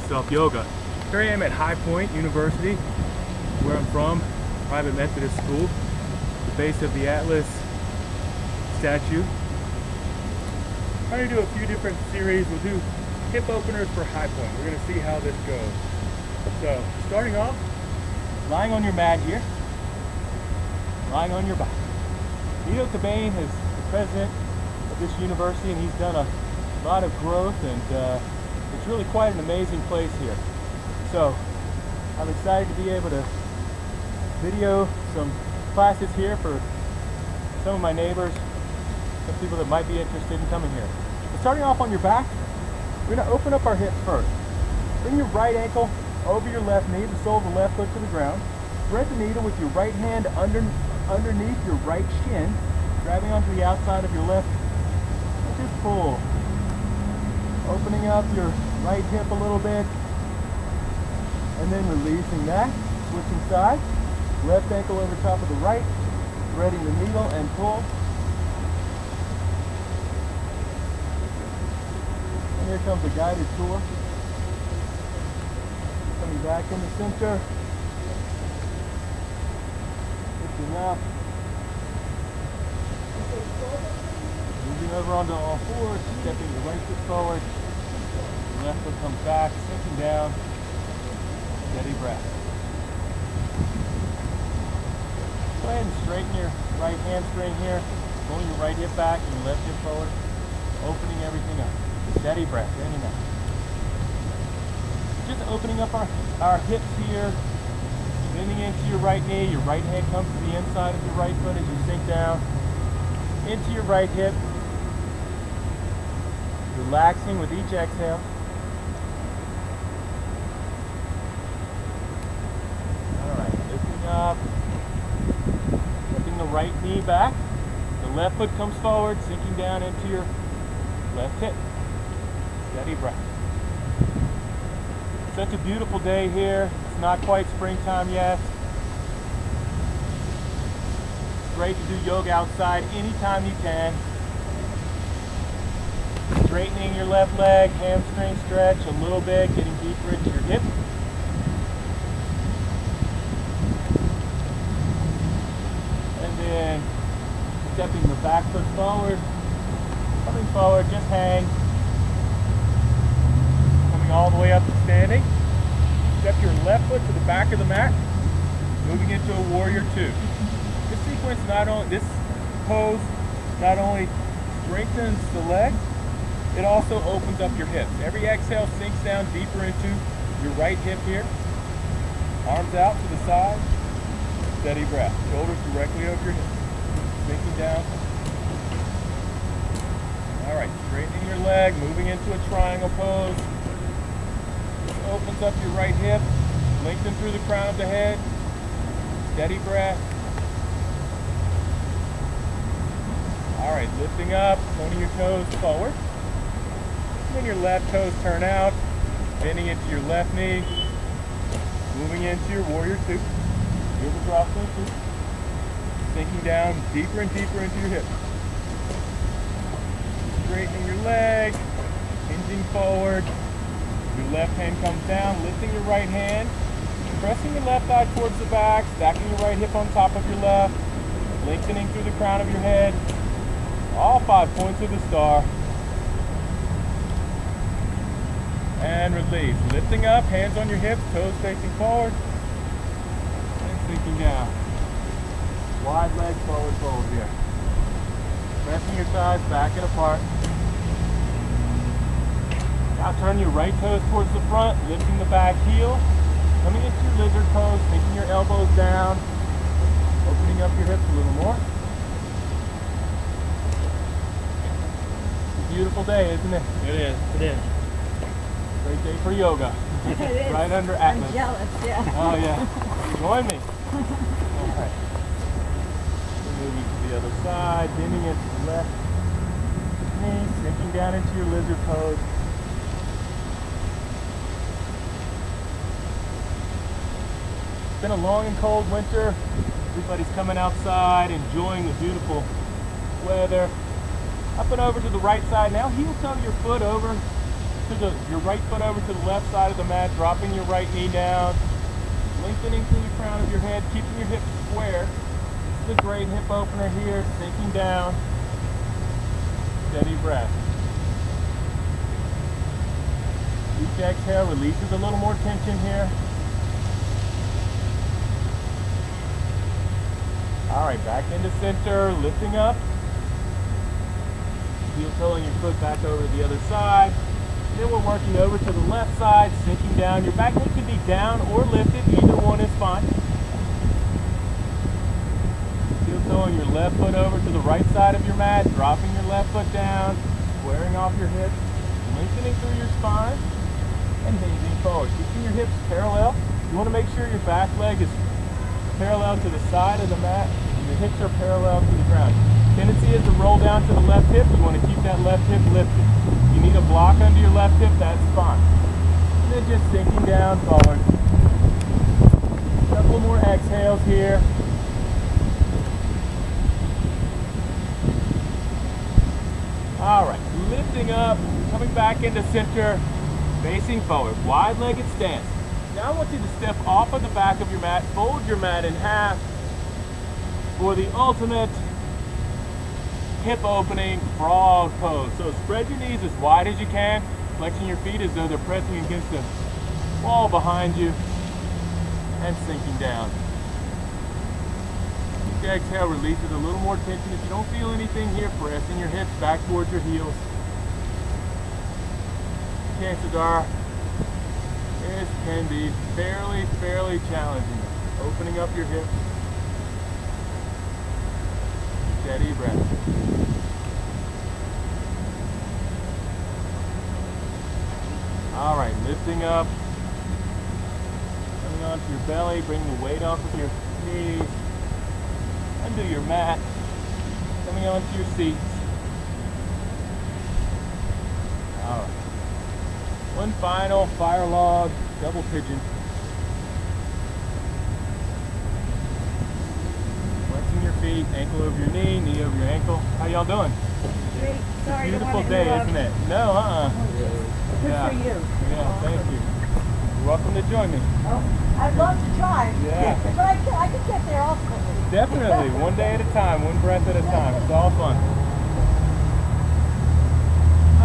yourself yoga. Here I am at High Point University, where I'm from, private Methodist school, the base of the Atlas statue. I'm going to do a few different series. We'll do hip openers for High Point. We're going to see how this goes. So, starting off, lying on your mat here, lying on your back. Nito Cobain is the president of this university, and he's done a lot of growth, and it's really quite an amazing place here. So I'm excited to be able to video some classes here for some of my neighbors, some people that might be interested in coming here. So starting off on your back, we're going to open up our hips first. Bring your right ankle over your left knee, the sole of the left foot to the ground. Thread the needle with your right hand underneath your right shin, grabbing onto the outside of your left, and just pull. Opening up your right hip a little bit, and then releasing that. Switching sides. Left ankle over top of the right, threading the needle and pull. And here comes a guided tour. Coming back in the center. Lifting up. Moving over onto all fours, stepping the right foot forward. The left foot comes back, sinking down. Steady breath. Go ahead and straighten your right hamstring here. Pulling your right hip back and your left hip forward. Opening everything up. Steady breath in and out. Just opening up our hips here. Bending into your right knee. Your right hand comes to the inside of your right foot as you sink down. Into your right hip. Relaxing with each exhale. Alright, lifting up. Lifting the right knee back. The left foot comes forward, sinking down into your left hip. Steady breath. Such a beautiful day here. It's not quite springtime yet. It's great to do yoga outside anytime you can. Straightening your left leg, hamstring stretch a little bit, getting deeper into your hip. And then stepping the back foot forward, coming forward, just hang. Coming all the way up to standing. Step your left foot to the back of the mat, moving into a warrior two. This sequence this pose not only strengthens the legs, it also opens up your hips. Every exhale sinks down deeper into your right hip here. Arms out to the side. Steady breath. Shoulders directly over your hips. Sinking down. Alright, straightening your leg, moving into a triangle pose. This opens up your right hip. Lengthen through the crown of the head. Steady breath. Alright, lifting up, pointing your toes forward. Then your left toes turn out, bending into your left knee, moving into your warrior two. Yoga drop two. Sinking down deeper and deeper into your hip. Straightening your leg, hinging forward. Your left hand comes down, lifting your right hand, pressing your left thigh towards the back, stacking your right hip on top of your left, lengthening through the crown of your head. All 5 points of the star. And release. Lifting up, hands on your hips, toes facing forward. And sinking down. Wide leg forward fold here. Pressing your thighs back and apart. Now turn your right toes towards the front, lifting the back heel. Coming into your lizard pose, taking your elbows down. Opening up your hips a little more. It's a beautiful day, isn't it? It is. It is. Great day for yoga. It is. Right under Atlas. I'm jealous, yeah. Oh yeah. Join me. Alright. Moving to the other side, bending into the left knee, sinking down into your lizard pose. It's been a long and cold winter. Everybody's coming outside, enjoying the beautiful weather. Up and over to the right side now. Heel toe your foot over your right foot over to the left side of the mat, dropping your right knee down, lengthening through the crown of your head, keeping your hips square. This is a great hip opener here, sinking down. Steady breath. Each exhale releases a little more tension here. All right, back into center, lifting up. Heel toeing your foot back over to the other side. Then we're working over to the left side, sinking down. Your back knee can be down or lifted. Either one is fine. Heel toeing your left foot over to the right side of your mat, dropping your left foot down, squaring off your hips, lengthening through your spine, and hinging forward. Keeping your hips parallel. You want to make sure your back leg is parallel to the side of the mat, and your hips are parallel to the ground. Tendency is to roll down to the left hip. You want to keep that left hip lifted. If you need a block under your left hip, that's fine. And then just sinking down forward. A couple more exhales here. All right, lifting up, coming back into center, facing forward, wide-legged stance. Now I want you to step off of the back of your mat, fold your mat in half for the ultimate hip opening frog pose. So spread your knees as wide as you can, flexing your feet as though they're pressing against the wall behind you, and sinking down. Each exhale releases a little more tension. If you don't feel anything here, pressing your hips back towards your heels. Chances are this can be fairly challenging. Opening up your hips. Steady breath. All right, lifting up, coming onto your belly, bringing the weight off of your knees, under your mat, coming onto your seats. All right. One final fire log, double pigeon. Flexing your feet, ankle over your knee over your ankle. How y'all doing? Great. Sorry, Beautiful day, isn't it? No, Good yeah. for you. Yeah, thank you. You're welcome to join me. Oh, I'd love to try. Yeah. But I could get there also. Definitely, one day at a time, one breath at a time. It's all fun.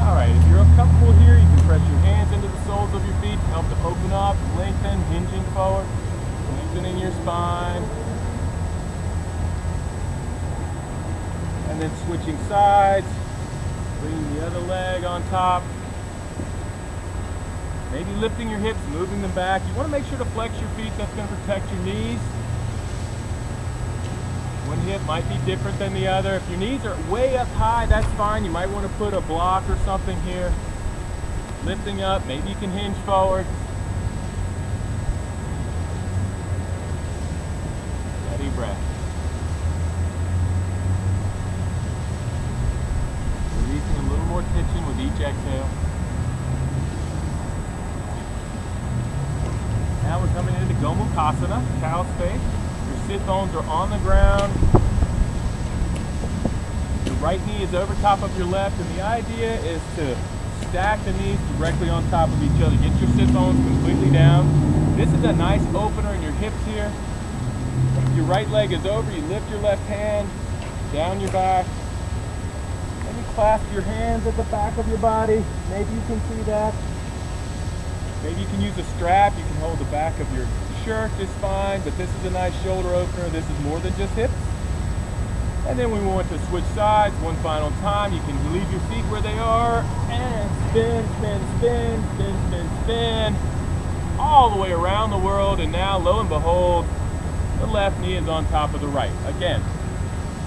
All right, if you're comfortable here, you can press your hands into the soles of your feet to help to open up, lengthen, hinging forward, lengthening your spine. And then switching sides, bringing the other leg on top. Maybe lifting your hips, moving them back. You want to make sure to flex your feet. That's going to protect your knees. One hip might be different than the other. If your knees are way up high, that's fine. You might want to put a block or something here. Lifting up, maybe you can hinge forward. Steady breath. Releasing a little more tension with each exhale. Now we're coming into Gomukhasana, cow space. Your sit bones are on the ground. Your right knee is over top of your left, and the idea is to stack the knees directly on top of each other. Get your sit bones completely down. This is a nice opener in your hips here. If your right leg is over, you lift your left hand down your back. And you clasp your hands at the back of your body. Maybe you can see that. Maybe you can use a strap. You can hold the back of your shirt is fine, but this is a nice shoulder opener. This is more than just hips. And then we want to switch sides one final time. You can leave your feet where they are and spin, spin, spin, spin, spin, spin, all the way around the world. And now, lo and behold, the left knee is on top of the right. Again,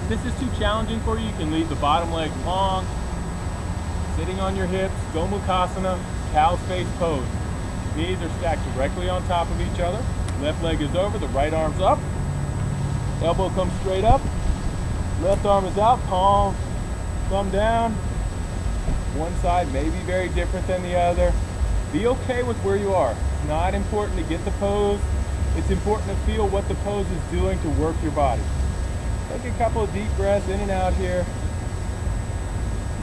if this is too challenging for you, you can leave the bottom leg long, sitting on your hips, Gomukhasana, cow's face pose. Knees are stacked directly on top of each other. Left leg is over, the right arm's up. Elbow comes straight up. Left arm is out, palm, thumb down. One side may be very different than the other. Be okay with where you are. It's not important to get the pose. It's important to feel what the pose is doing to work your body. Take a couple of deep breaths in and out here.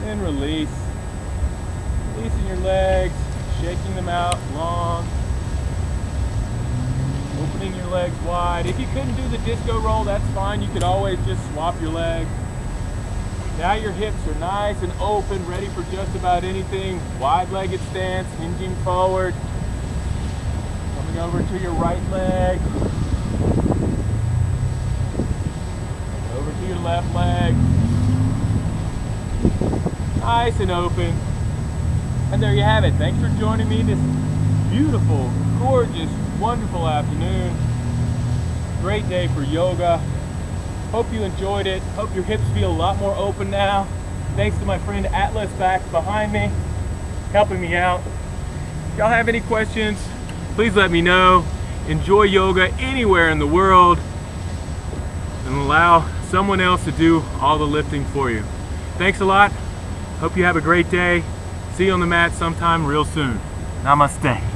Then release. Releasing your legs, shaking them out long. Opening your legs wide. If you couldn't do the disco roll, that's fine. You could always just swap your leg. Now your hips are nice and open, ready for just about anything. Wide-legged stance, hinging forward. Coming over to your right leg. Over to your left leg. Nice and open. And there you have it. Thanks for joining me this beautiful, gorgeous, wonderful afternoon. Great day for yoga. Hope you enjoyed it. Hope your hips feel a lot more open now. Thanks to my friend Atlas back behind me, helping me out. If y'all have any questions, please let me know. Enjoy yoga anywhere in the world and allow someone else to do all the lifting for you. Thanks a lot. Hope you have a great day. See you on the mat sometime real soon. Namaste.